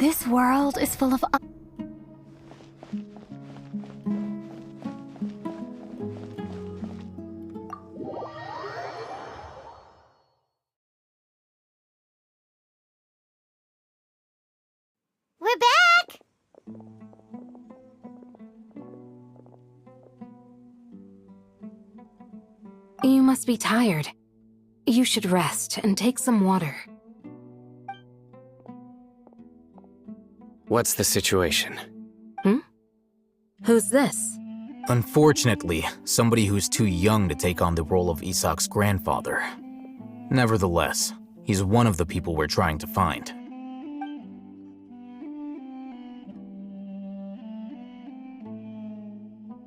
This world is full of... We're back! You must be tired. You should rest and take some water. What's the situation? Who's this? Unfortunately, somebody who's too young to take on the role of Isak's grandfather. Nevertheless, he's one of the people we're trying to find.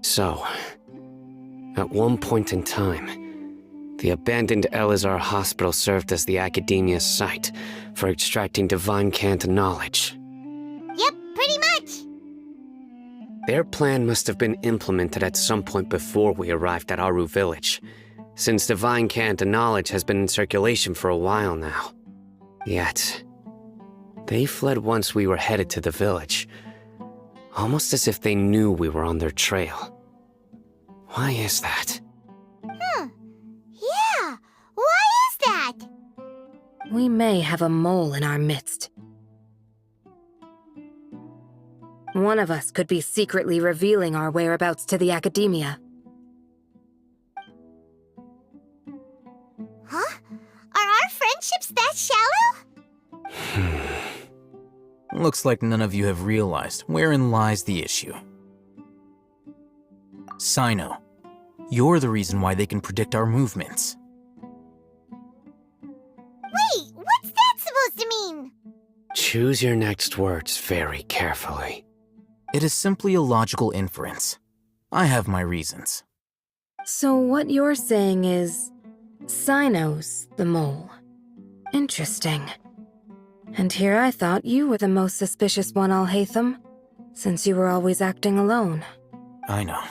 So, at one point in time, the abandoned Elazar hospital served as the academia's site for extracting divine cant knowledge. Yep, pretty much. Their plan must have been implemented at some point before we arrived at Aru village, since divine cant knowledge has been in circulation for a while now. Yet, they fled once we were headed to the village, almost as if they knew we were on their trail. Why is that? Yeah, why is that? We may have a mole in our midst. One of us could be secretly revealing our whereabouts to the academia. Huh? Are our friendships that shallow? Looks like none of you have realized wherein lies the issue. Sino, you're the reason why they can predict our movements. Wait, what's that supposed to mean? Choose your next words very carefully. It is simply a logical inference. I have my reasons. So what you're saying is... Sino's the mole. Interesting. And here I thought you were the most suspicious one, Al-Haytham, since you were always acting alone. I know.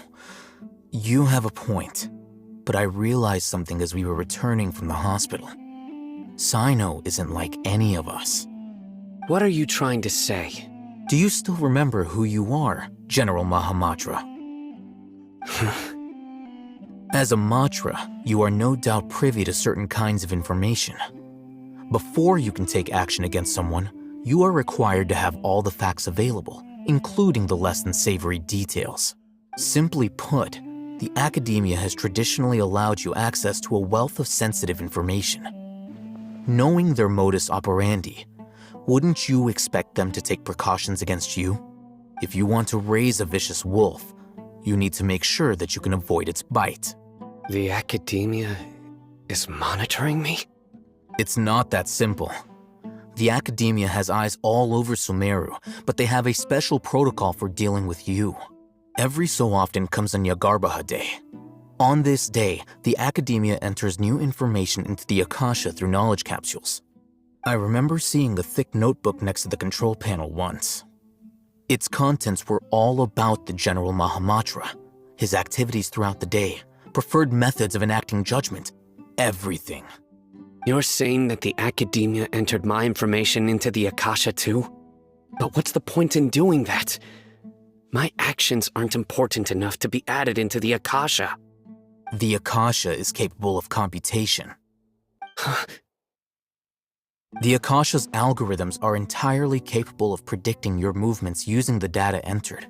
You have a point, but I realized something as we were returning from the hospital. Sino isn't like any of us. What are you trying to say? Do you still remember who you are, General Mahamatra? As a Matra, you are no doubt privy to certain kinds of information. Before you can take action against someone, you are required to have all the facts available, including the less than savory details. Simply put, the academia has traditionally allowed you access to a wealth of sensitive information. Knowing their modus operandi, wouldn't you expect them to take precautions against you? If you want to raise a vicious wolf, you need to make sure that you can avoid its bite. The academia is monitoring me? It's not that simple. The academia has eyes all over Sumeru, but they have a special protocol for dealing with you. Every so often comes a Nyagarbaha Day. On this day, the academia enters new information into the Akasha through knowledge capsules. I remember seeing a thick notebook next to the control panel once. Its contents were all about the General Mahamatra, his activities throughout the day, preferred methods of enacting judgment, everything. You're saying that the academia entered my information into the Akasha too? But what's the point in doing that? My actions aren't important enough to be added into the Akasha. The Akasha is capable of computation. The Akasha's algorithms are entirely capable of predicting your movements using the data entered.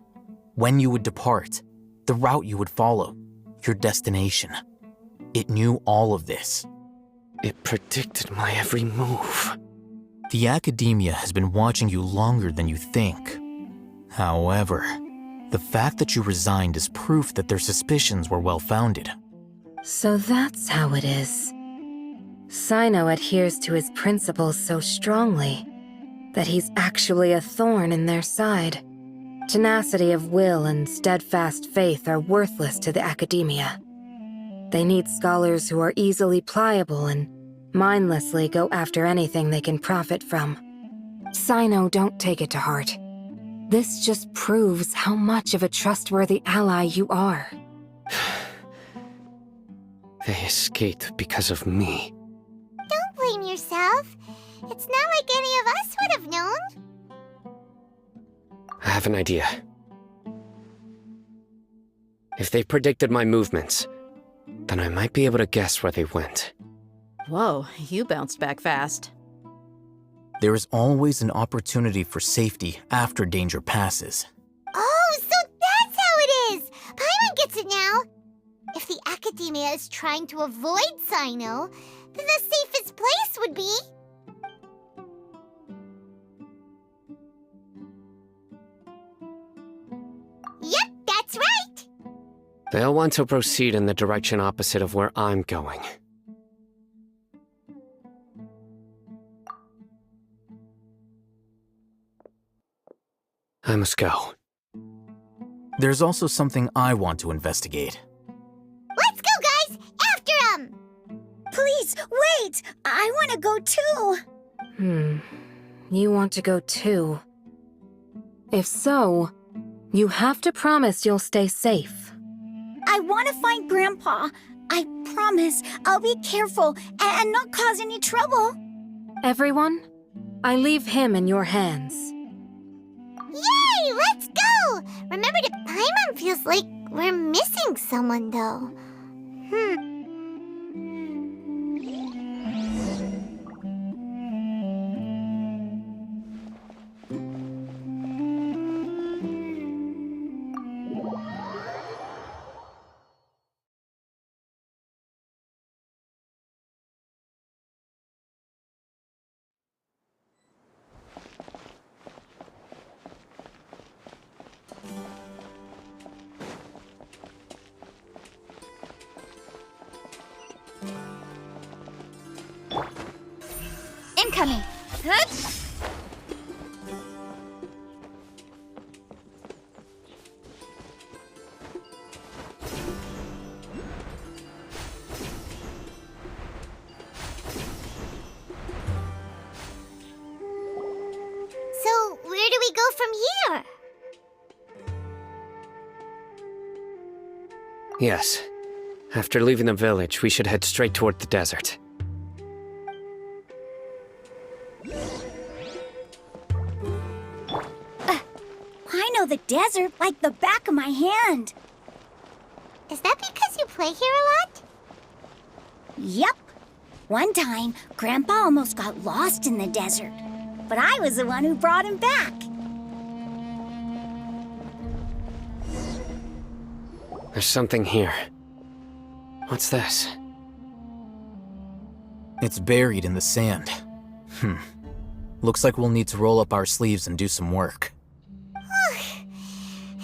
When you would depart, the route you would follow, your destination. It knew all of this. It predicted my every move. The academia has been watching you longer than you think. However, the fact that you resigned is proof that their suspicions were well-founded. So that's how it is. Sino adheres to his principles so strongly that he's actually a thorn in their side. Tenacity of will and steadfast faith are worthless to the academia. They need scholars who are easily pliable and mindlessly go after anything they can profit from. Sino, don't take it to heart. This just proves how much of a trustworthy ally you are. They escaped because of me. Don't blame yourself. It's not like any of us would have known. have an idea. If they predicted my movements, then I might be able to guess where they went. Whoa, you bounced back fast. There is always an opportunity for safety after danger passes. Oh, so that's how it is! Paimon gets it now! If the Academia is trying to avoid Sino, then the safest place would be... Yep, that's right! They'll want to proceed in the direction opposite of where I'm going. I must go. There's also something I want to investigate. Let's go, guys! After 'em! Please, wait! I want to go too! You want to go too? If so, you have to promise you'll stay safe. I want to find Grandpa. I promise I'll be careful and not cause any trouble. Everyone, I leave him in your hands. Yay! Let's go! Remember that Paimon feels like we're missing someone, though. Incoming! So, where do we go from here? Yes. After leaving the village, we should head straight toward the desert. I know the desert like the back of my hand. Is that because you play here a lot? Yep. One time, Grandpa almost got lost in the desert. But I was the one who brought him back. There's something here. What's this? It's buried in the sand. Looks like we'll need to roll up our sleeves and do some work.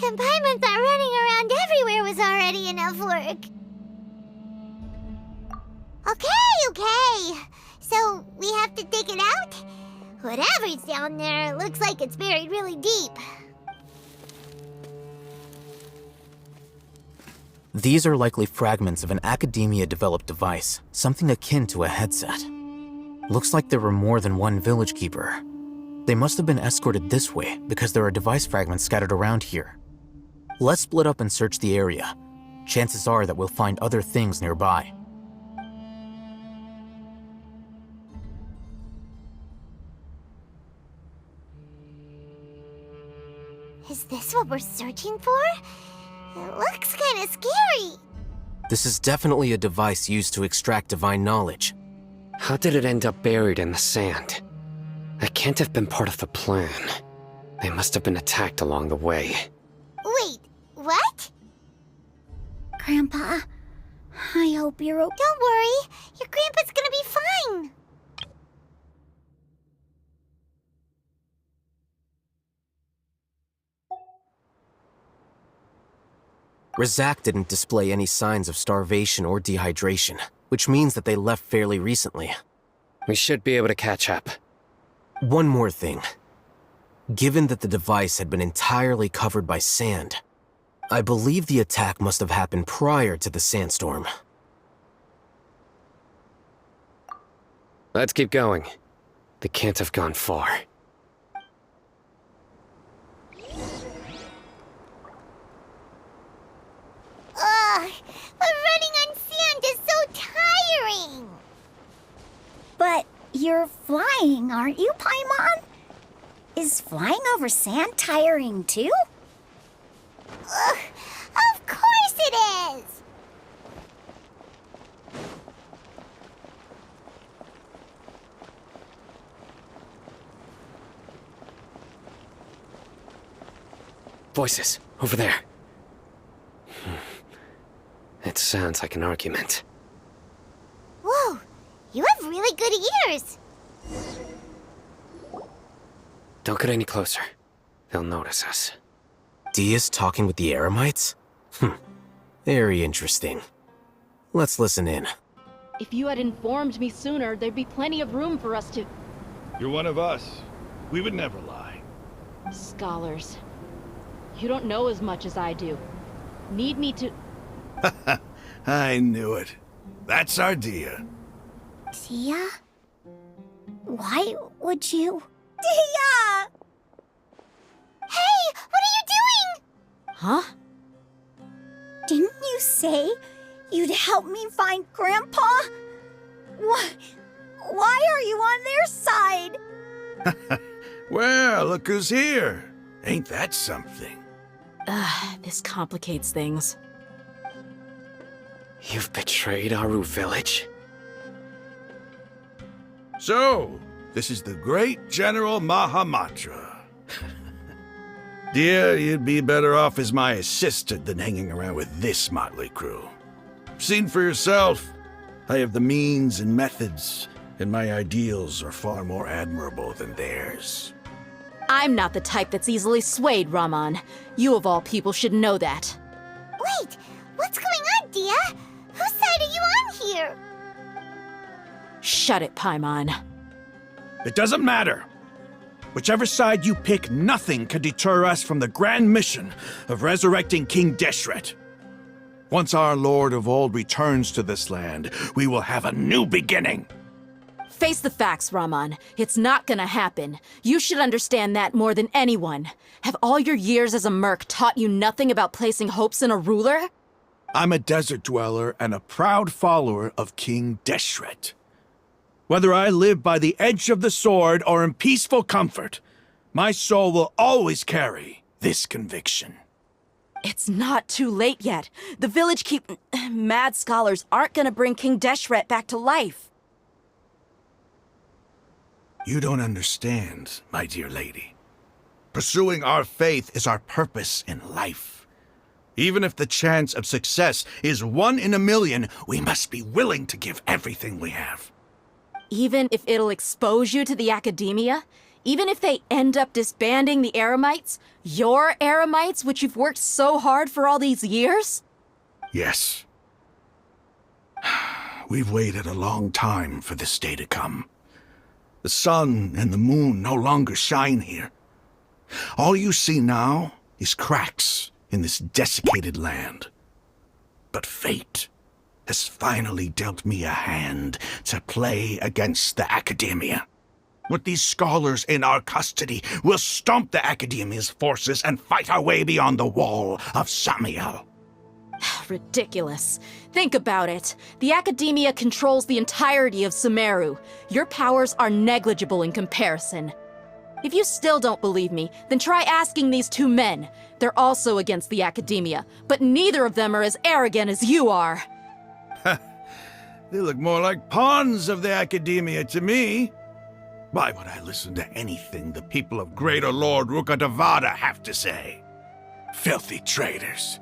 And Paimon thought running around everywhere was already enough work. Okay. So, we have to dig it out? Whatever's down there looks like it's buried really deep. These are likely fragments of an Academia-developed device, something akin to a headset. Looks like there were more than one village keeper. They must have been escorted this way because there are device fragments scattered around here. Let's split up and search the area. Chances are that we'll find other things nearby. Is this what we're searching for? It looks kind of scary. This is definitely a device used to extract divine knowledge. How did it end up buried in the sand? That can't have been part of the plan. They must have been attacked along the way. Wait, what? Grandpa, I hope you're okay. Don't worry, your grandpa's gonna be fine. Razak didn't display any signs of starvation or dehydration, which means that they left fairly recently. We should be able to catch up. One more thing. Given that the device had been entirely covered by sand, I believe the attack must have happened prior to the sandstorm. Let's keep going. They can't have gone far. Ugh, but running on sand is so tiring. But you're flying, aren't you, Paimon? Is flying over sand tiring too? Ugh, of course it is! Voices, over there. It sounds like an argument. Whoa, you have really good ears! Don't get any closer. They'll notice us. Dia's talking with the Eremites? Very interesting. Let's listen in. If you had informed me sooner, there'd be plenty of room for us to... You're one of us. We would never lie. Scholars. You don't know as much as I do. Need me to... I knew it. That's our Dia. Dia? Why would you? Dia! Hey, what are you doing? Huh? Didn't you say you'd help me find Grandpa? Why are you on their side? Well, look who's here. Ain't that something? This complicates things. You've betrayed Aru village? So, this is the great General Mahamatra. Dear, you'd be better off as my assistant than hanging around with this motley crew. Seen for yourself, I have the means and methods, and my ideals are far more admirable than theirs. I'm not the type that's easily swayed, Raman. You of all people should know that. Wait, what's going on, Dia? Whose side are you on here? Shut it, Paimon. It doesn't matter. Whichever side you pick, nothing can deter us from the grand mission of resurrecting King Deshret. Once our Lord of Old returns to this land, we will have a new beginning. Face the facts, Raman. It's not gonna happen. You should understand that more than anyone. Have all your years as a merc taught you nothing about placing hopes in a ruler? I'm a desert dweller and a proud follower of King Deshret. Whether I live by the edge of the sword or in peaceful comfort, my soul will always carry this conviction. It's not too late yet. The village mad scholars aren't gonna bring King Deshret back to life. You don't understand, my dear lady. Pursuing our faith is our purpose in life. Even if the chance of success is 1 in a million, we must be willing to give everything we have. Even if it'll expose you to the academia? Even if they end up disbanding the Eremites? Your Eremites, which you've worked so hard for all these years? Yes. We've waited a long time for this day to come. The sun and the moon no longer shine here. All you see now is cracks in this desiccated land. But fate has finally dealt me a hand to play against the Academia. With these scholars in our custody, we'll stomp the Academia's forces and fight our way beyond the wall of Samiel. Ridiculous. Think about it. The Academia controls the entirety of Sumeru. Your powers are negligible in comparison. If you still don't believe me, then try asking these 2 men. They're also against the Academia, but neither of them are as arrogant as you are. They look more like pawns of the Academia to me. Why would I listen to anything the people of Greater Lord Rukkhadevada have to say? Filthy traitors.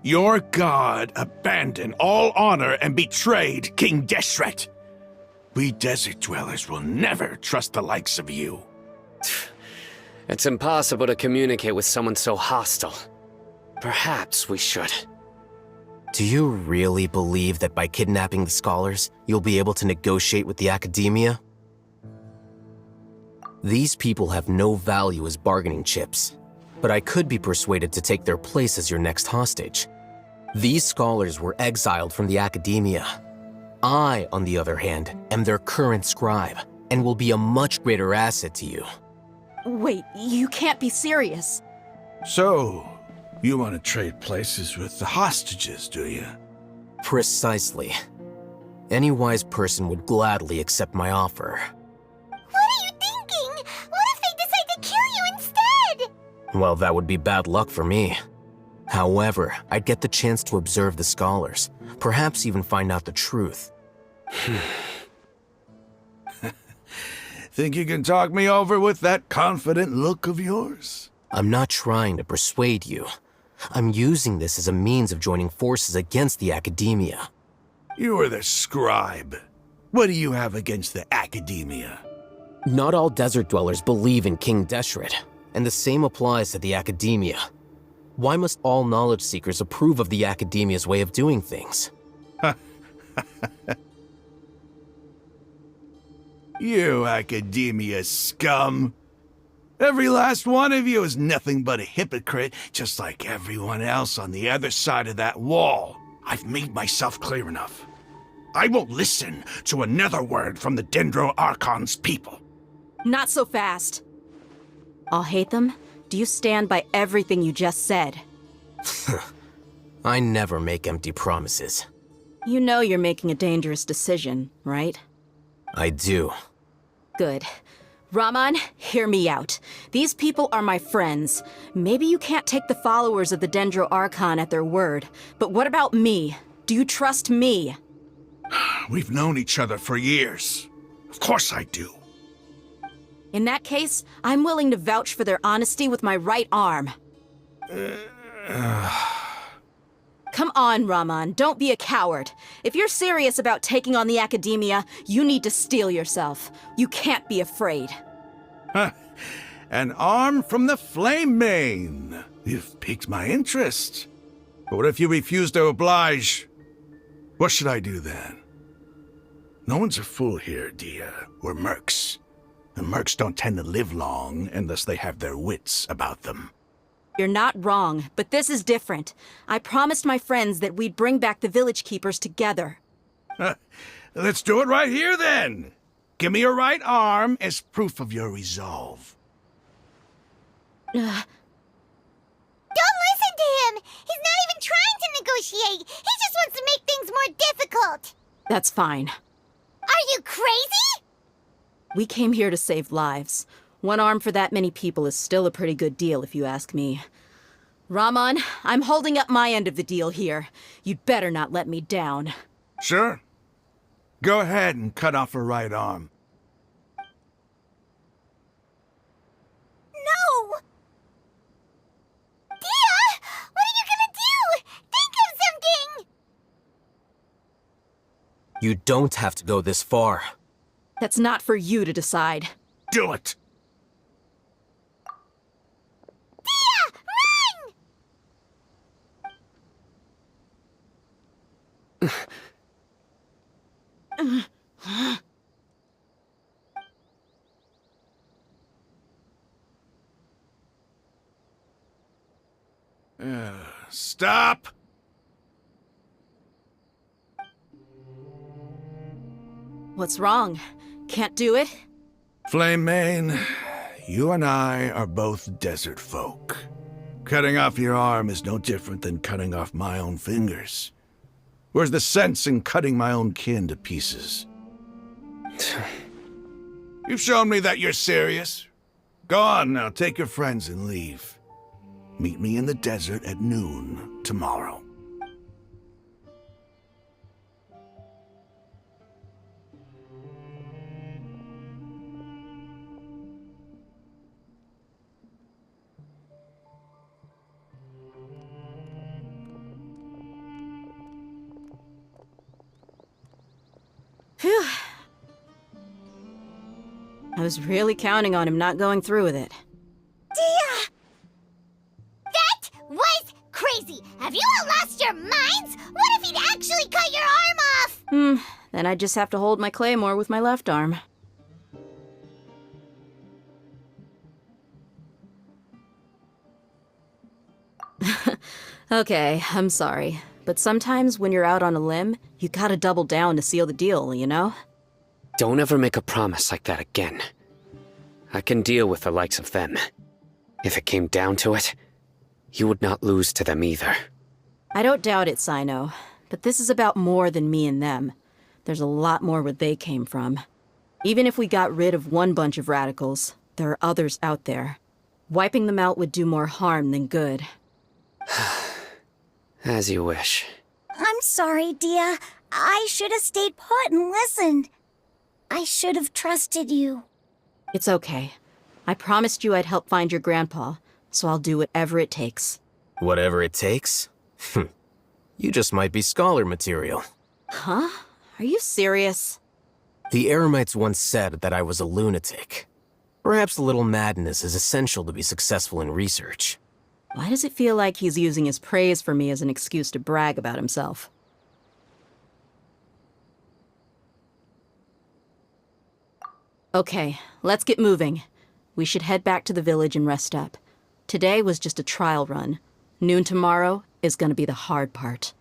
Your god abandoned all honor and betrayed King Deshret. We desert dwellers will never trust the likes of you. It's impossible to communicate with someone so hostile. Perhaps we should. Do you really believe that by kidnapping the scholars, you'll be able to negotiate with the Academia? These people have no value as bargaining chips, but I could be persuaded to take their place as your next hostage. These scholars were exiled from the Academia. I, on the other hand, am their current scribe, and will be a much greater asset to you. Wait, you can't be serious. So, you want to trade places with the hostages, do you? Precisely. Any wise person would gladly accept my offer. What are you thinking? What if they decide to kill Well, that would be bad luck for me. However, I'd get the chance to observe the scholars, perhaps even find out the truth. Think you can talk me over with that confident look of yours? I'm not trying to persuade you. I'm using this as a means of joining forces against the Academia. You are the scribe. What do you have against the Academia? Not all desert dwellers believe in King Deshret, and the same applies to the Academia. Why must all knowledge seekers approve of the Academia's way of doing things? You Academia scum. Every last one of you is nothing but a hypocrite, just like everyone else on the other side of that wall. I've made myself clear enough. I won't listen to another word from the Dendro Archon's people. Not so fast. I'll hate them. Do you stand by everything you just said? I never make empty promises. You know you're making a dangerous decision, right? I do. Good. Raman, hear me out. These people are my friends. Maybe you can't take the followers of the Dendro Archon at their word, but what about me? Do you trust me? We've known each other for years. Of course I do. In that case, I'm willing to vouch for their honesty with my right arm. Come on, Raman, don't be a coward. If you're serious about taking on the Academia, you need to steel yourself. You can't be afraid. An arm from the Flame Mane. You've piqued my interest. But what if you refuse to oblige? What should I do then? No one's a fool here, Dia. We're mercs. And mercs don't tend to live long unless they have their wits about them. You're not wrong, but this is different. I promised my friends that we'd bring back the village keepers together. Let's do it right here, then. Give me your right arm as proof of your resolve. Don't listen to him! He's not even trying to negotiate! He just wants to make things more difficult! That's fine. Are you crazy? We came here to save lives. One arm for that many people is still a pretty good deal, if you ask me. Raman, I'm holding up my end of the deal here. You'd better not let me down. Sure. Go ahead and cut off her right arm. No! Dia! What are you gonna do? Think of something! You don't have to go this far. That's not for you to decide. Do it! Dia! Run! Stop! What's wrong? Can't do it? Flame Mane, you and I are both desert folk. Cutting off your arm is no different than cutting off my own fingers. Where's the sense in cutting my own kin to pieces? You've shown me that you're serious. Go on now, take your friends and leave. Meet me in the desert at noon tomorrow. Phew. I was really counting on him not going through with it. Dia! That was crazy! Have you all lost your minds? What if he'd actually cut your arm off? Then I'd just have to hold my claymore with my left arm. Okay, I'm sorry. But sometimes when you're out on a limb, you gotta double down to seal the deal, you know? Don't ever make a promise like that again. I can deal with the likes of them. If it came down to it, you would not lose to them either. I don't doubt it, Sino. But this is about more than me and them. There's a lot more where they came from. Even if we got rid of one bunch of radicals, there are others out there. Wiping them out would do more harm than good. As you wish. I'm sorry, Dia. I should have stayed put and listened. I should have trusted you. It's okay. I promised you I'd help find your grandpa, so I'll do whatever it takes. Whatever it takes? You just might be scholar material. Huh? Are you serious? The Eremites once said that I was a lunatic. Perhaps a little madness is essential to be successful in research. Why does it feel like he's using his praise for me as an excuse to brag about himself? Okay, let's get moving. We should head back to the village and rest up. Today was just a trial run. Noon tomorrow is gonna be the hard part.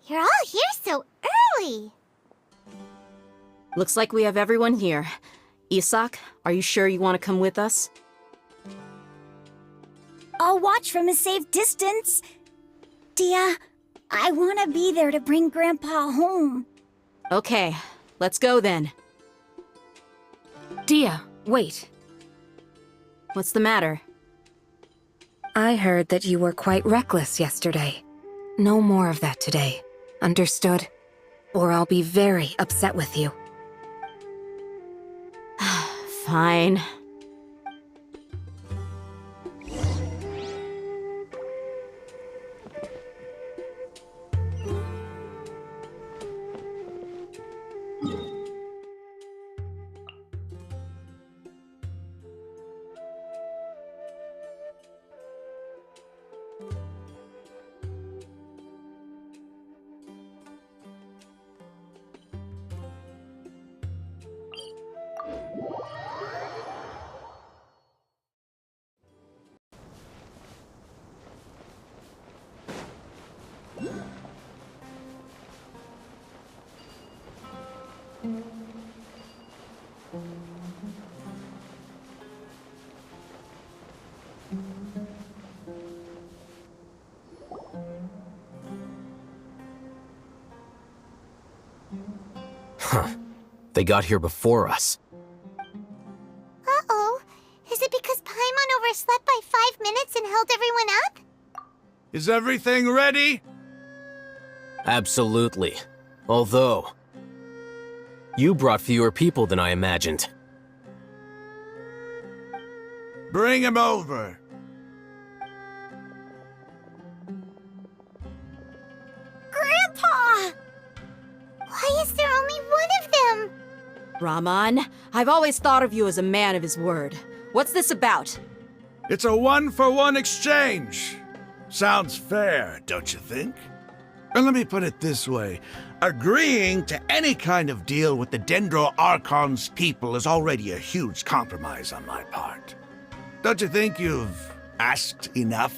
You're all here so early. Looks like we have everyone here. Isak, are you sure you want to come with us? I'll watch from a safe distance. Dia, I want to be there to bring Grandpa home. Okay, let's go then. Dia, wait. What's the matter? I heard that you were quite reckless yesterday. No more of that today. Understood? Or I'll be very upset with you. Fine. They got here before us. Uh-oh. Is it because Paimon overslept by 5 minutes and held everyone up? Is everything ready? Absolutely. Although, you brought fewer people than I imagined. Bring him over. Grandpa! Why is there only one of them? Rahman, I've always thought of you as a man of his word. What's this about? It's a 1-for-1 exchange. Sounds fair, don't you think? And let me put it this way. Agreeing to any kind of deal with the Dendro Archon's people is already a huge compromise on my part. Don't you think you've asked enough?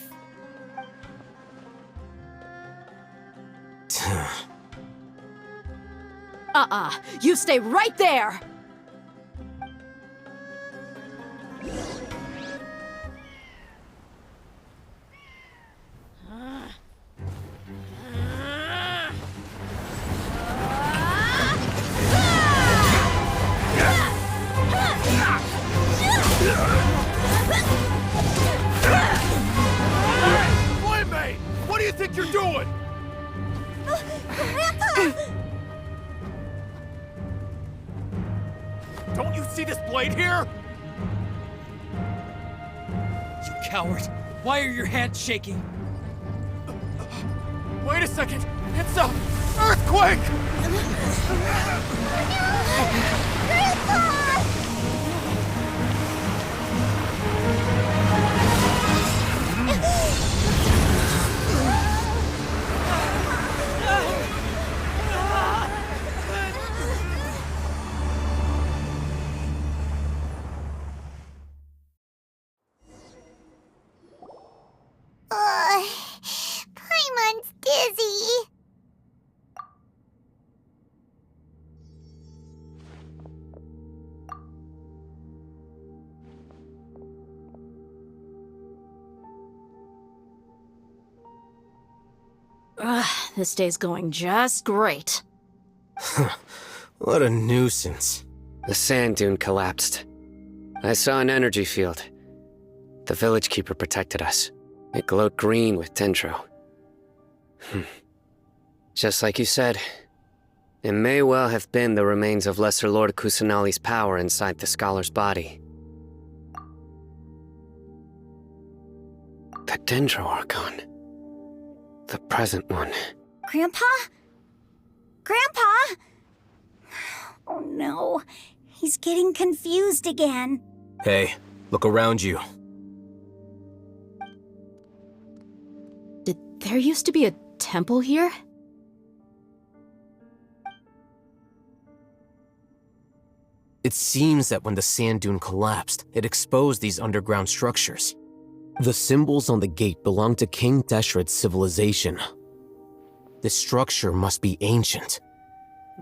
You stay right there! Playmate! What do you think you're doing? Don't you see this blade here? You coward! Why are your hands shaking? Wait a second! It's a earthquake! Paimon's dizzy. This day's going just great. What a nuisance. The sand dune collapsed. I saw an energy field. The village keeper protected us. It glowed green with dendro. Just like you said, it may well have been the remains of Lesser Lord Kusanali's power inside the scholar's body. The dendro archon. The present one. Grandpa? Grandpa? Oh no, he's getting confused again. Hey, look around you. There used to be a temple here? It seems that when the sand dune collapsed, it exposed these underground structures. The symbols on the gate belong to King Deshret's civilization. This structure must be ancient.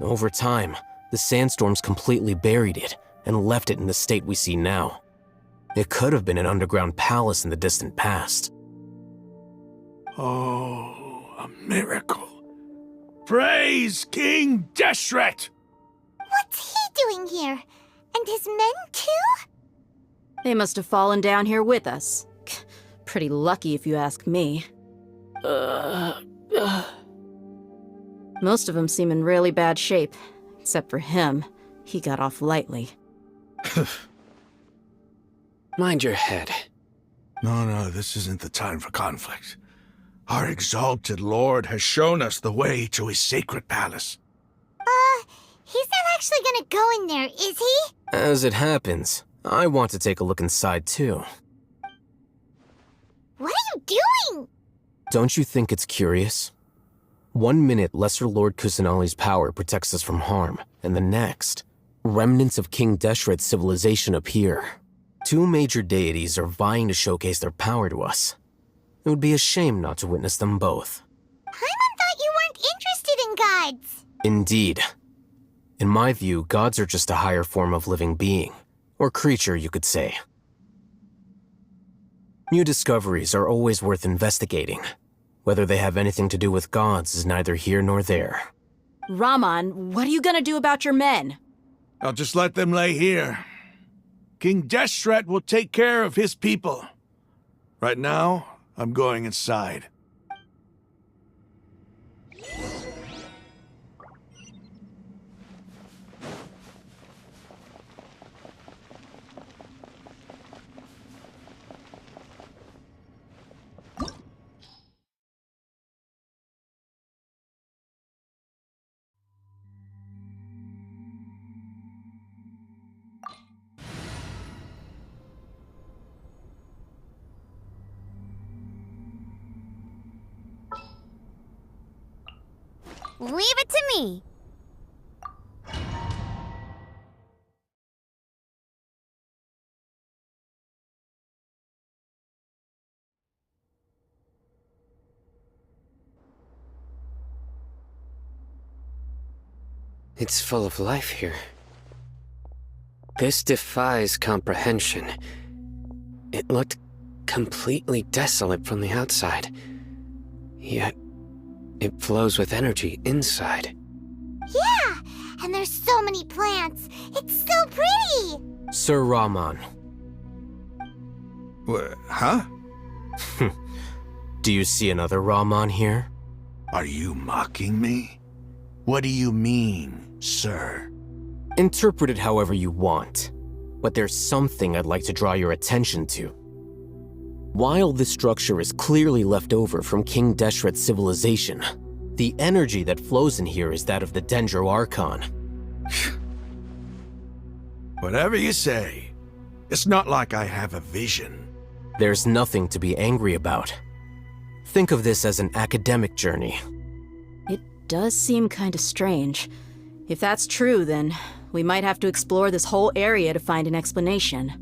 Over time, the sandstorms completely buried it and left it in the state we see now. It could have been an underground palace in the distant past. Oh, a miracle. Praise King Deshret! What's he doing here? And his men too? They must have fallen down here with us. Pretty lucky if you ask me. Most of them seem in really bad shape. Except for him. He got off lightly. Mind your head. No, this isn't the time for conflict. Our exalted lord has shown us the way to his sacred palace. He's not actually gonna go in there, is he? As it happens, I want to take a look inside too. What are you doing? Don't you think it's curious? 1 minute, Lesser Lord Kusanali's power protects us from harm, and the next, remnants of King Deshret's civilization appear. 2 major deities are vying to showcase their power to us. It would be a shame not to witness them both. Paimon thought you weren't interested in gods. Indeed. In my view, gods are just a higher form of living being, or creature, you could say. New discoveries are always worth investigating. Whether they have anything to do with gods is neither here nor there. Raman, what are you gonna do about your men? I'll just let them lay here. King Deshret will take care of his people. Right now, I'm going inside. Leave it to me. It's full of life here. This defies comprehension. It looked completely desolate from the outside. Yet, it flows with energy inside. Yeah, and there's so many plants. It's so pretty. Sir Raman. Huh? Do you see another Raman here? Are you mocking me? What do you mean, sir? Interpret it however you want, but there's something I'd like to draw your attention to. While this structure is clearly left over from King Deshret's civilization, the energy that flows in here is that of the Dendro Archon. Whatever you say. It's not like I have a vision. There's nothing to be angry about. Think of this as an academic journey. It does seem kinda strange. If that's true, then we might have to explore this whole area to find an explanation.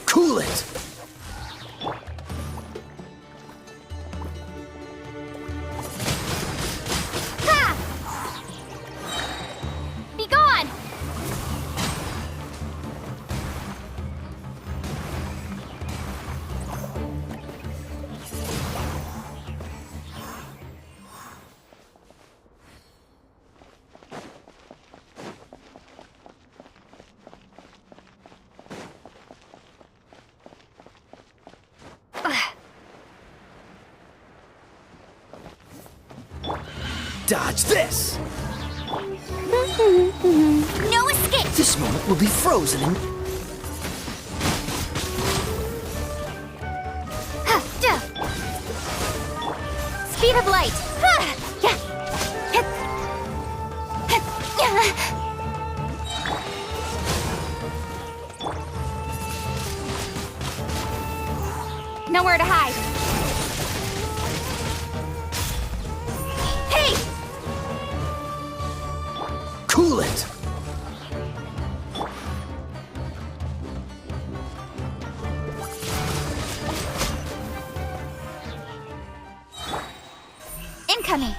Cool it! Be gone! Dodge this! No escape! This moment will be frozen in... Speed of light! Nowhere to hide. Hey! Cool it! Incoming.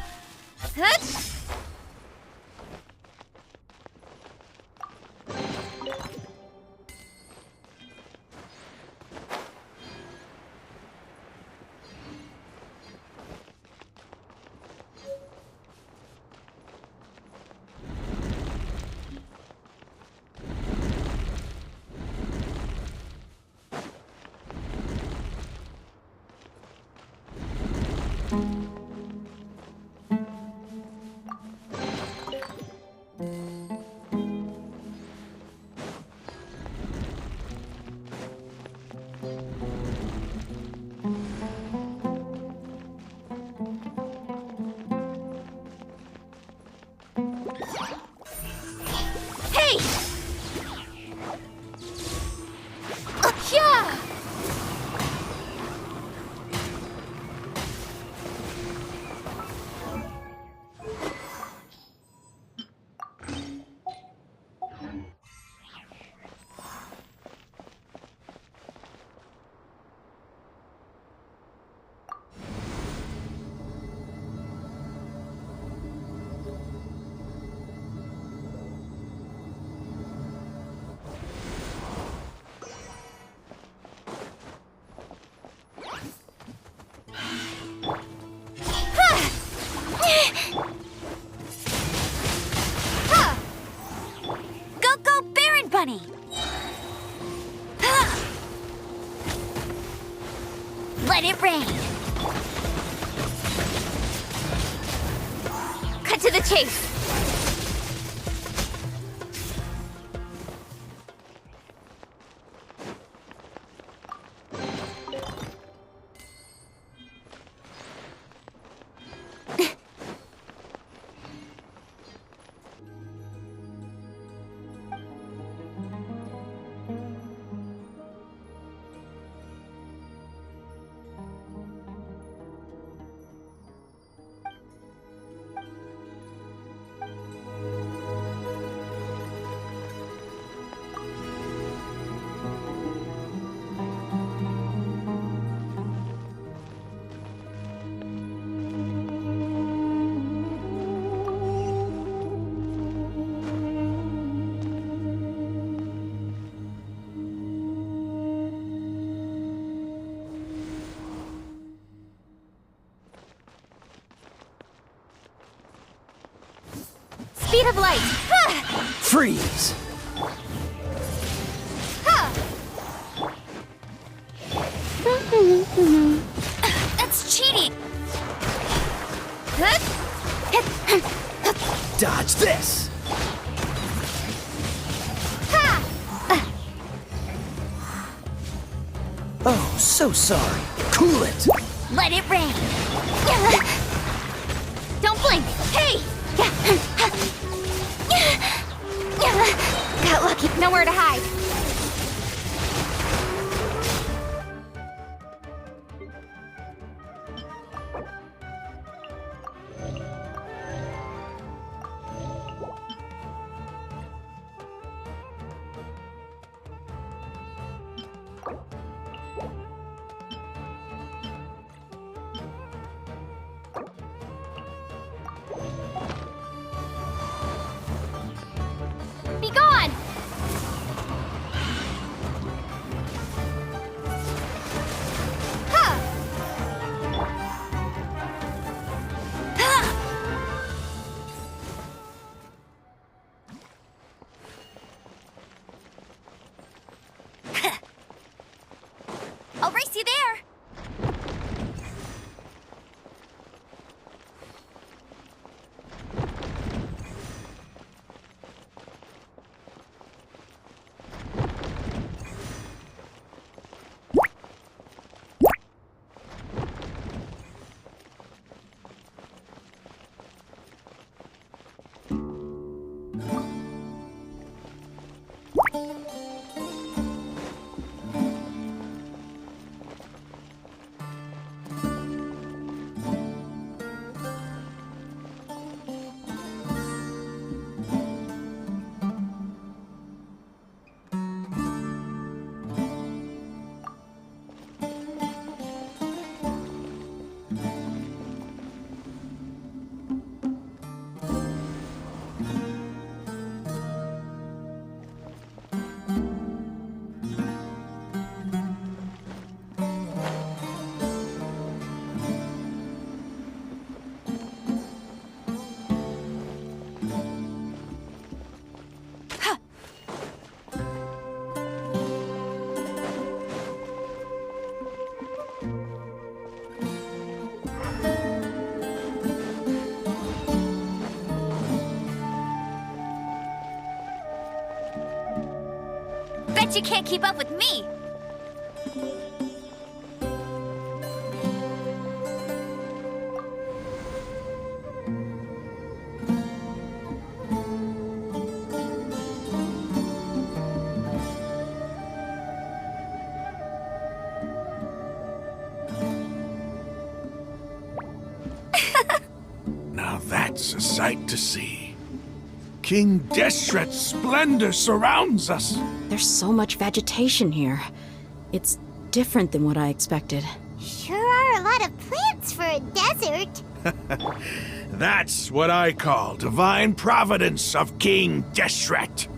Let it rain. Cut to the chase. Speed of light! Freeze! That's cheating! Dodge this! Oh, so sorry. Cool it! Let it rain! Don't blink! Hey! Got lucky. Nowhere to hide. Be gone! I'll race you there! Bet you can't keep up with me! Now that's a sight to see. King Deshret's splendor surrounds us. There's so much vegetation here. It's different than what I expected. Sure are a lot of plants for a desert. That's what I call divine providence of King Deshret.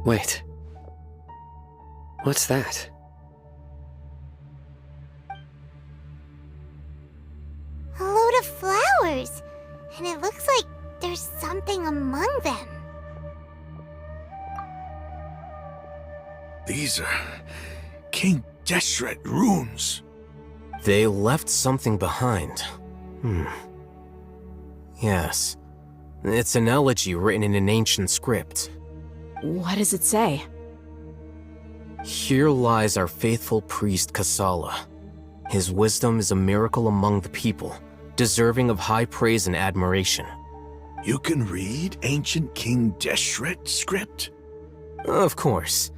Wait. What's that? A load of flowers. And it looks like there's something among them. These are King Deshret runes. They left something behind. Yes. It's an elegy written in an ancient script. What does it say? Here lies our faithful priest Kasala. His wisdom is a miracle among the people, deserving of high praise and admiration. You can read ancient King Deshret script? Of course.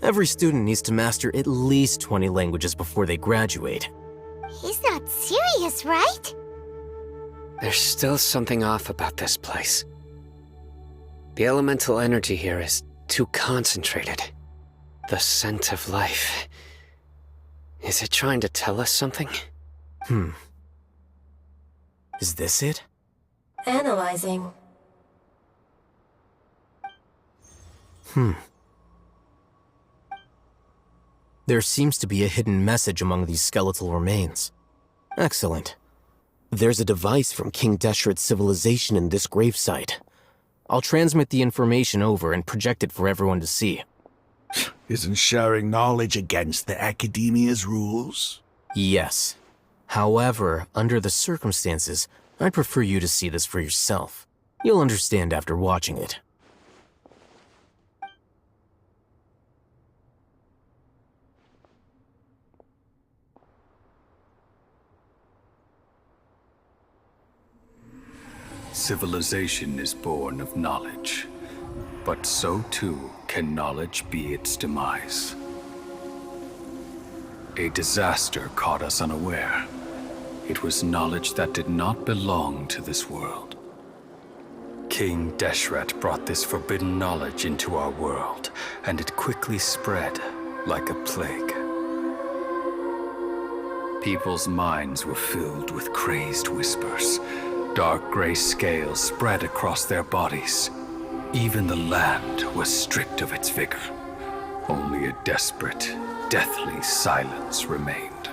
Every student needs to master at least 20 languages before they graduate. He's not serious, right? There's still something off about this place. The elemental energy here is too concentrated. The scent of life. Is it trying to tell us something? Is this it? Analyzing. There seems to be a hidden message among these skeletal remains. Excellent. There's a device from King Deshret's civilization in this gravesite. I'll transmit the information over and project it for everyone to see. Isn't sharing knowledge against the Academia's rules? Yes. However, under the circumstances, I'd prefer you to see this for yourself. You'll understand after watching it. Civilization is born of knowledge, but so too can knowledge be its demise. A disaster caught us unaware. It was knowledge that did not belong to this world. King Deshret brought this forbidden knowledge into our world, and it quickly spread like a plague. People's minds were filled with crazed whispers. Dark gray scales spread across their bodies. Even the land was stripped of its vigor. Only a desperate, deathly silence remained.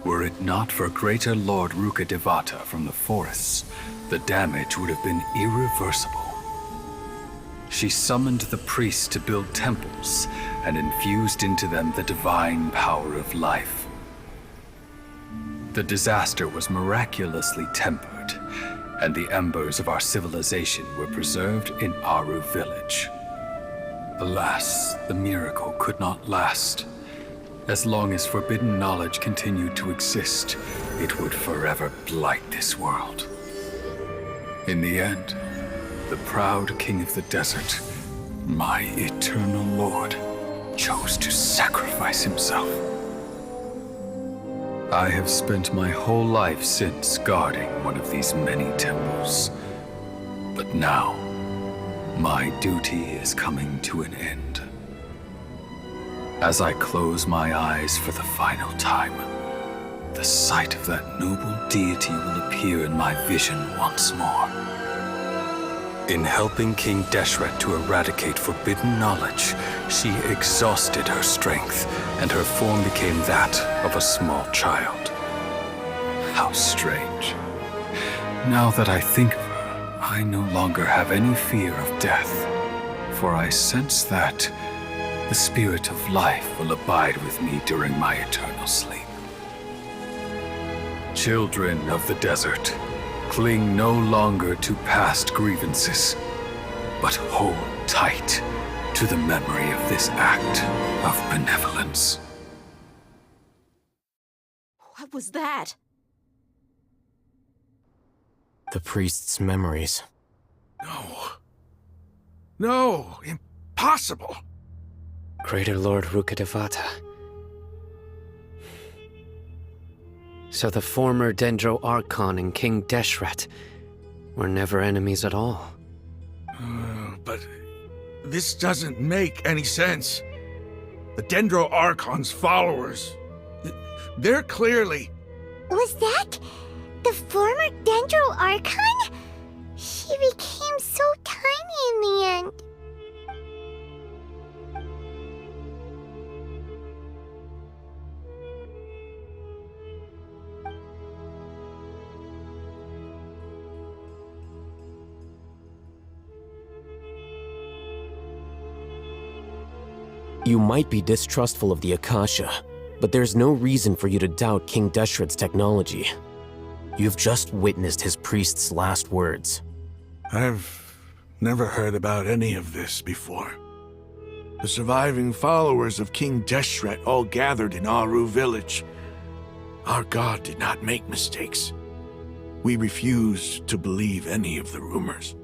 Were it not for greater Lord Rukkhadevata from the forests, the damage would have been irreversible. She summoned the priests to build temples and infused into them the divine power of life. The disaster was miraculously tempered, and the embers of our civilization were preserved in Aru village. Alas, the miracle could not last. As long as forbidden knowledge continued to exist, it would forever blight this world. In the end, the proud king of the desert, my eternal lord, chose to sacrifice himself. I have spent my whole life since guarding one of these many temples. But now, my duty is coming to an end. As I close my eyes for the final time, the sight of that noble deity will appear in my vision once more. In helping King Deshret to eradicate forbidden knowledge, she exhausted her strength, and her form became that of a small child. How strange. Now that I think of her, I no longer have any fear of death, for I sense that the spirit of life will abide with me during my eternal sleep. Children of the desert, cling no longer to past grievances, but hold tight to the memory of this act of benevolence. What was that? The priest's memories. No, impossible. Greater Lord Rukkhadevata. So the former Dendro Archon and King Deshret were never enemies at all. But this doesn't make any sense. The Dendro Archon's followers, they're clearly... Was that the former Dendro Archon? He became so tiny in the end. You might be distrustful of the Akasha, but there's no reason for you to doubt King Deshret's technology. You've just witnessed his priest's last words. I've never heard about any of this before. The surviving followers of King Deshret all gathered in Aru village. Our god did not make mistakes. We refused to believe any of the rumors.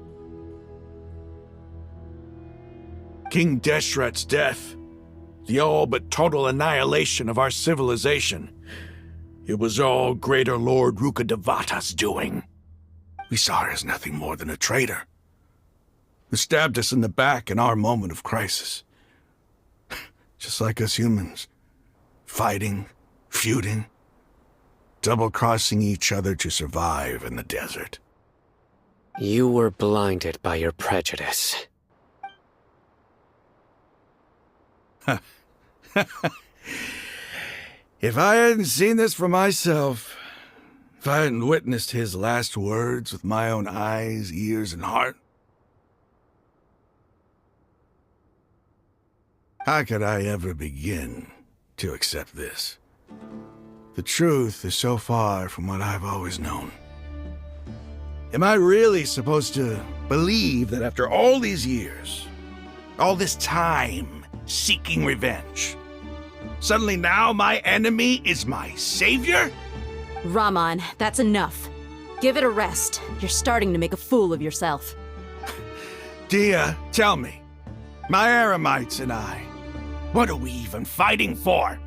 King Deshret's death, the all but total annihilation of our civilization, it was all Greater Lord Rukkhadevata's doing. We saw her as nothing more than a traitor, who stabbed us in the back in our moment of crisis. Just like us humans, fighting, feuding, double-crossing each other to survive in the desert. You were blinded by your prejudice. If I hadn't seen this for myself, if I hadn't witnessed his last words with my own eyes, ears, and heart, how could I ever begin to accept this? The truth is so far from what I've always known. Am I really supposed to believe that after all these years, all this time seeking revenge, suddenly now my enemy is my savior? Raman, that's enough. Give it a rest. You're starting to make a fool of yourself. Dia, tell me, my Eremites and I, what are we even fighting for?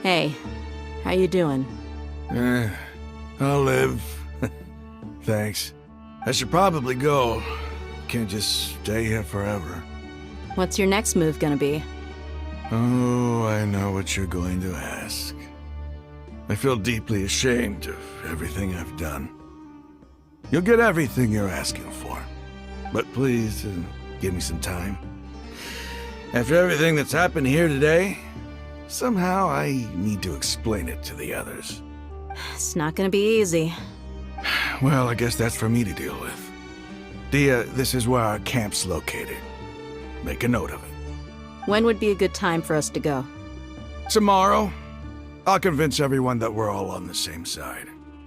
Hey, how you doing? I'll live. Thanks. I should probably go. Can't just stay here forever. What's your next move gonna be? Oh, I know what you're going to ask. I feel deeply ashamed of everything I've done. You'll get everything you're asking for. But please, give me some time. After everything that's happened here today, somehow I need to explain it to the others. It's not gonna be easy. Well, I guess that's for me to deal with. Dia, this is where our camp's located. Make a note of it. When would be a good time for us to go? Tomorrow, I'll convince everyone that we're all on the same side.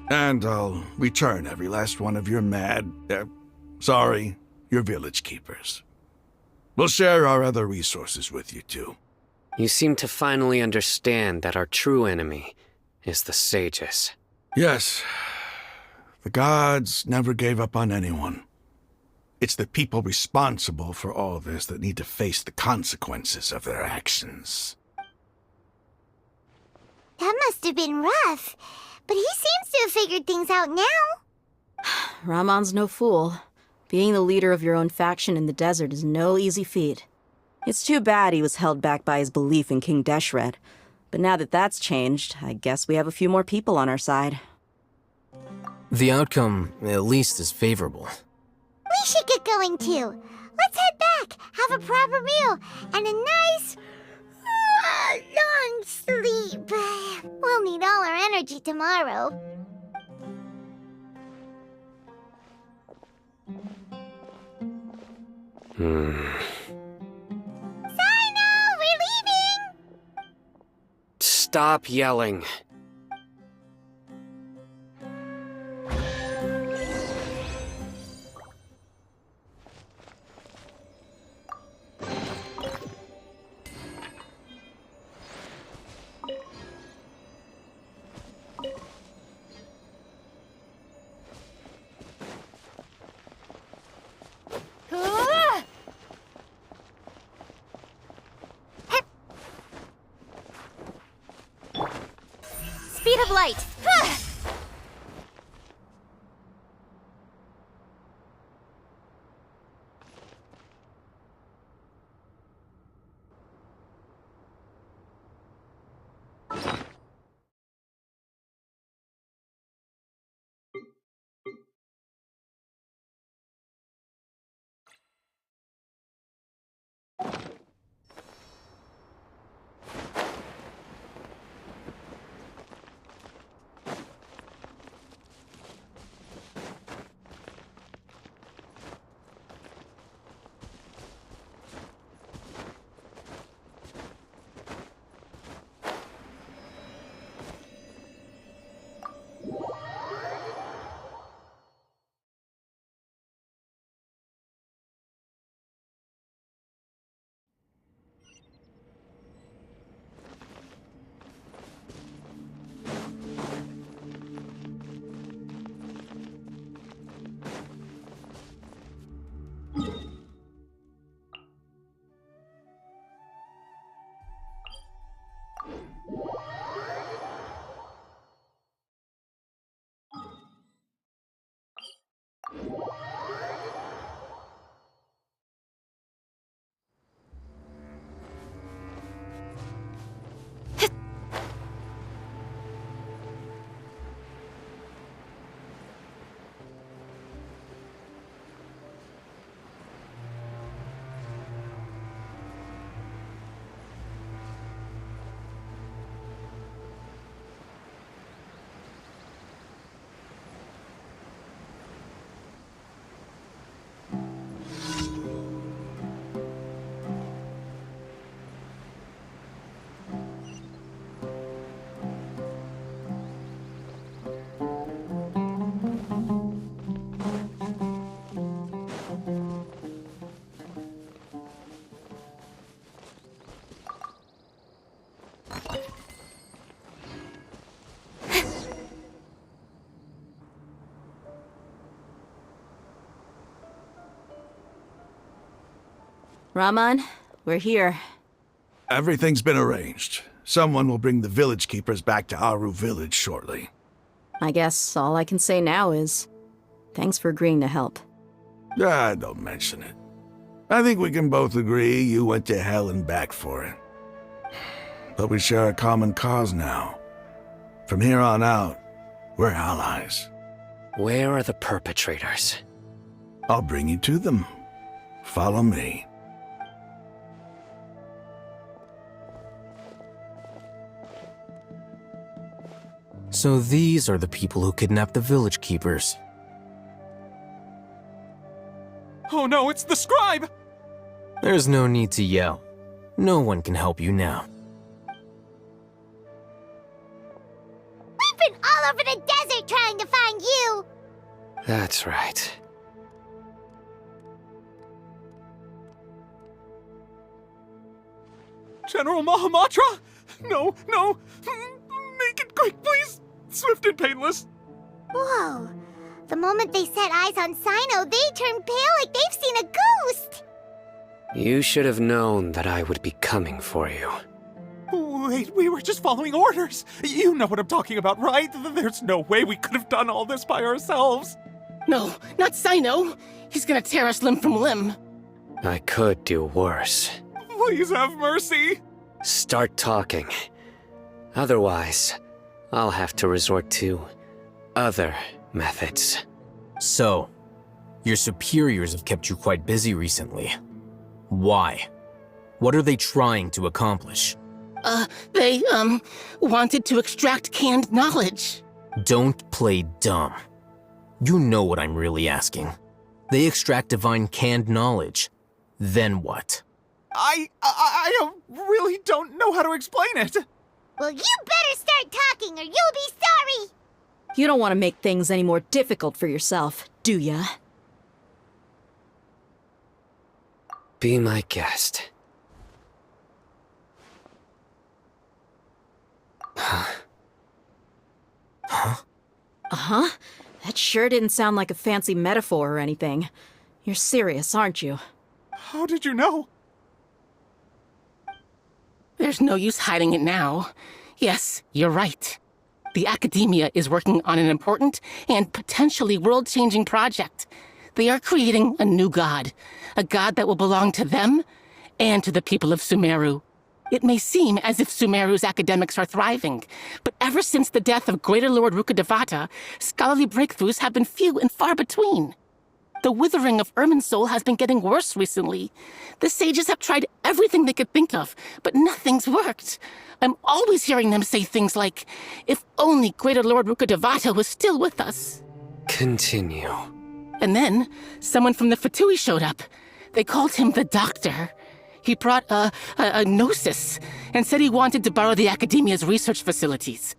And I'll return every last one of your your village keepers. We'll share our other resources with you too. You seem to finally understand that our true enemy is the sages. Yes. The gods never gave up on anyone. It's the people responsible for all this that need to face the consequences of their actions. That must have been rough, but he seems to have figured things out now. Raman's no fool. Being the leader of your own faction in the desert is no easy feat. It's too bad he was held back by his belief in King Deshret. But now that that's changed, I guess we have a few more people on our side. The outcome, at least, is favorable. We should get going too. Let's head back, have a proper meal, and a nice, long sleep. We'll need all our energy tomorrow. Sino, we're leaving! Stop yelling. Speed of light! Raman, we're here. Everything's been arranged. Someone will bring the village keepers back to Aru village shortly. I guess all I can say now is, thanks for agreeing to help. Don't mention it. I think we can both agree you went to hell and back for it. But we share a common cause now. From here on out, we're allies. Where are the perpetrators? I'll bring you to them. Follow me. So these are the people who kidnapped the village keepers. Oh no, it's the scribe! There's no need to yell. No one can help you now. We've been all over the desert trying to find you! That's right. General Mahamatra? No, no! Make it quick, please! Swift and painless! Whoa. The moment they set eyes on Sino, they turned pale like they've seen a ghost! You should have known that I would be coming for you. Wait, we were just following orders! You know what I'm talking about, right? There's no way we could have done all this by ourselves! No, not Sino! He's gonna tear us limb from limb! I could do worse. Please have mercy! Start talking. Otherwise, I'll have to resort to other methods. So, your superiors have kept you quite busy recently. Why? What are they trying to accomplish? They wanted to extract canned knowledge. Don't play dumb. You know what I'm really asking. They extract divine canned knowledge. Then what? I really don't know how to explain it! Well, you better start talking or you'll be sorry! You don't want to make things any more difficult for yourself, do ya? Be my guest. Uh-huh. That sure didn't sound like a fancy metaphor or anything. You're serious, aren't you? How did you know? There's no use hiding it now. Yes, you're right. The Academia is working on an important and potentially world-changing project. They are creating a new god. A god that will belong to them and to the people of Sumeru. It may seem as if Sumeru's academics are thriving, but ever since the death of Greater Lord Rukkhadevata, scholarly breakthroughs have been few and far between. The withering of Irminsul has been getting worse recently. The sages have tried everything they could think of, but nothing's worked. I'm always hearing them say things like, if only Greater Lord Rukkhadevata was still with us. Continue. And then, someone from the Fatui showed up. They called him the Doctor. He brought a gnosis and said he wanted to borrow the Academia's research facilities.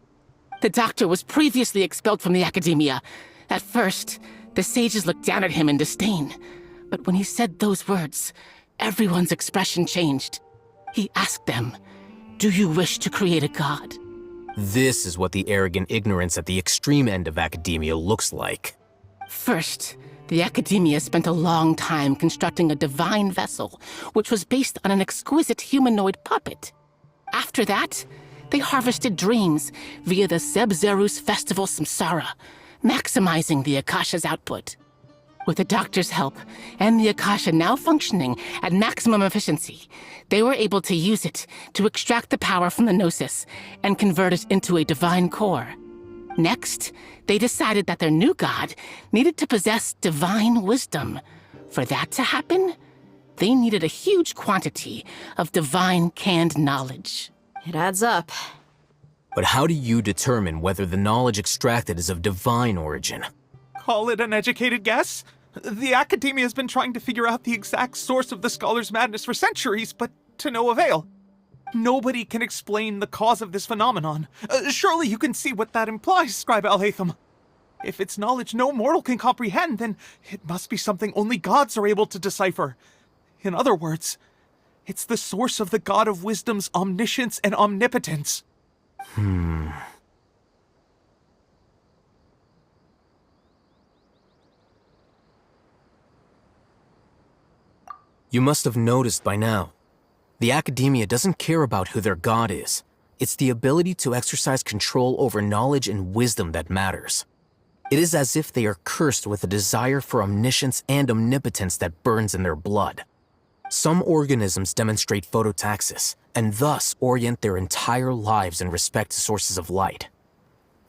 The Doctor was previously expelled from the Academia. At first, the sages looked down at him in disdain. But when he said those words, everyone's expression changed. He asked them, "Do you wish to create a god?" This is what the arrogant ignorance at the extreme end of academia looks like. First, the Academia spent a long time constructing a divine vessel, which was based on an exquisite humanoid puppet. After that, they harvested dreams via the Zeb-Zerus Festival Samsara, maximizing the Akasha's output. With the Doctor's help, and the Akasha now functioning at maximum efficiency, they were able to use it to extract the power from the Gnosis and convert it into a divine core. Next, they decided that their new god needed to possess divine wisdom. For that to happen, they needed a huge quantity of divine canned knowledge. It adds up. But how do you determine whether the knowledge extracted is of divine origin? Call it an educated guess? The Academia has been trying to figure out the exact source of the Scholar's madness for centuries, but to no avail. Nobody can explain the cause of this phenomenon. Surely you can see what that implies, Scribe Al-Haytham. If it's knowledge no mortal can comprehend, then it must be something only gods are able to decipher. In other words, it's the source of the God of Wisdom's omniscience and omnipotence. You must have noticed by now. The Academia doesn't care about who their god is. It's the ability to exercise control over knowledge and wisdom that matters. It is as if they are cursed with a desire for omniscience and omnipotence that burns in their blood. Some organisms demonstrate phototaxis, and thus orient their entire lives in respect to sources of light.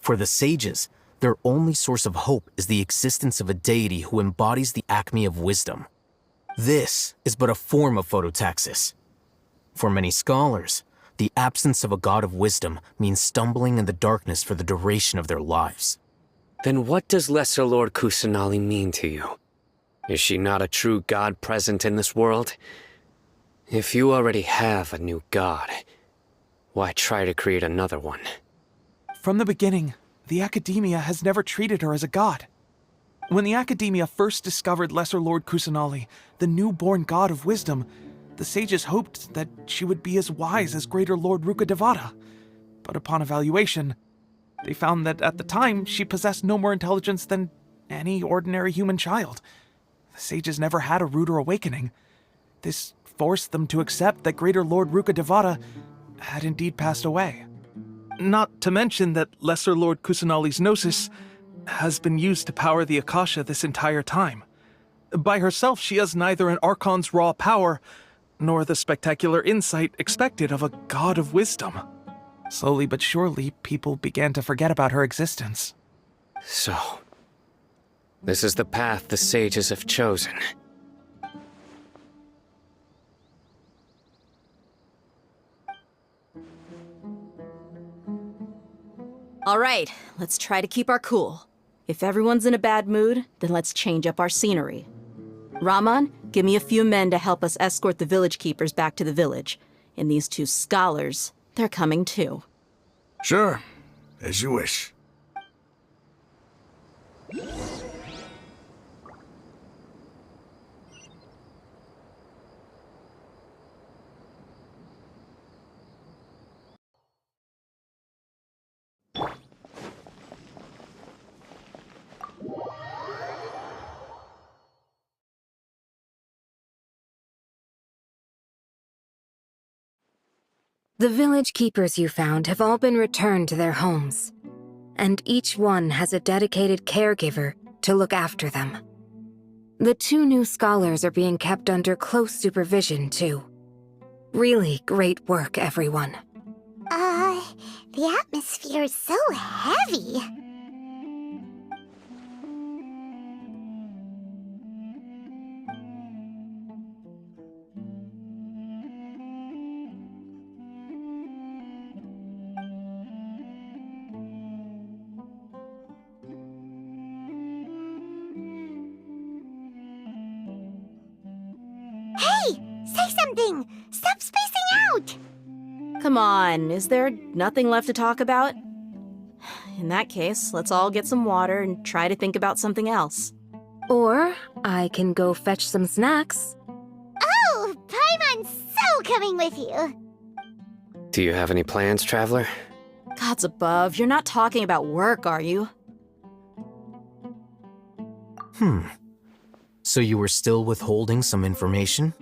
For the sages, their only source of hope is the existence of a deity who embodies the acme of wisdom. This is but a form of phototaxis. For many scholars, the absence of a god of wisdom means stumbling in the darkness for the duration of their lives. Then what does Lesser Lord Kusanali mean to you? Is she not a true god present in this world? If you already have a new god, why try to create another one? From the beginning, the Academia has never treated her as a god. When the Academia first discovered Lesser Lord Kusanali, the newborn god of wisdom, the sages hoped that she would be as wise as Greater Lord Rukkhadevata. But upon evaluation, they found that at the time she possessed no more intelligence than any ordinary human child. The sages never had a ruder awakening. This forced them to accept that Greater Lord Rukkhadevata had indeed passed away. Not to mention that Lesser Lord Kusanali's gnosis has been used to power the Akasha this entire time. By herself, she has neither an Archon's raw power, nor the spectacular insight expected of a god of wisdom. Slowly but surely, people began to forget about her existence. So, this is the path the sages have chosen. All right, let's try to keep our cool. If everyone's in a bad mood, then let's change up our scenery. Raman, give me a few men to help us escort the village keepers back to the village. And these two scholars, they're coming too. Sure, as you wish. The village keepers you found have all been returned to their homes, and each one has a dedicated caregiver to look after them. The two new scholars are being kept under close supervision, too. Really great work, everyone. The atmosphere is so heavy. Say something! Stop spacing out! Come on, is there nothing left to talk about? In that case, let's all get some water and try to think about something else. Or I can go fetch some snacks. Oh, Paimon's so coming with you! Do you have any plans, Traveler? Gods above, you're not talking about work, are you? So you were still withholding some information?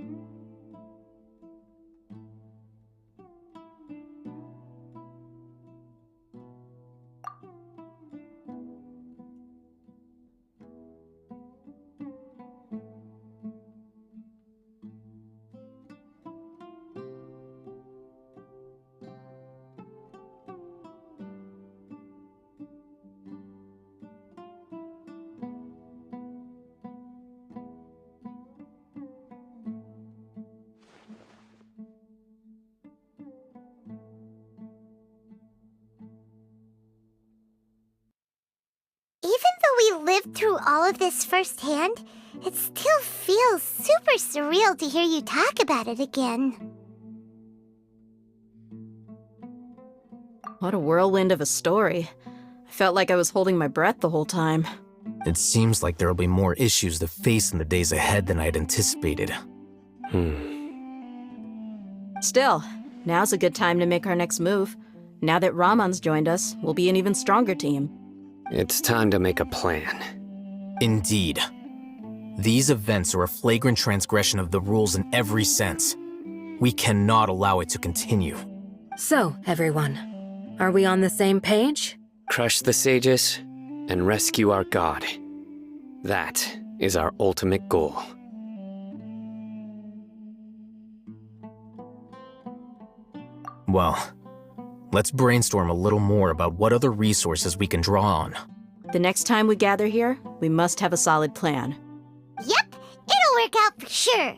Even though we lived through all of this firsthand, it still feels super surreal to hear you talk about it again. What a whirlwind of a story. I felt like I was holding my breath the whole time. It seems like there'll be more issues to face in the days ahead than I'd anticipated. Still, now's a good time to make our next move. Now that Raman's joined us, we'll be an even stronger team. It's time to make a plan. Indeed. These events are a flagrant transgression of the rules in every sense. We cannot allow it to continue. So, everyone, are we on the same page? Crush the sages and rescue our god. That is our ultimate goal. Well, let's brainstorm a little more about what other resources we can draw on. The next time we gather here, we must have a solid plan. Yep, it'll work out for sure.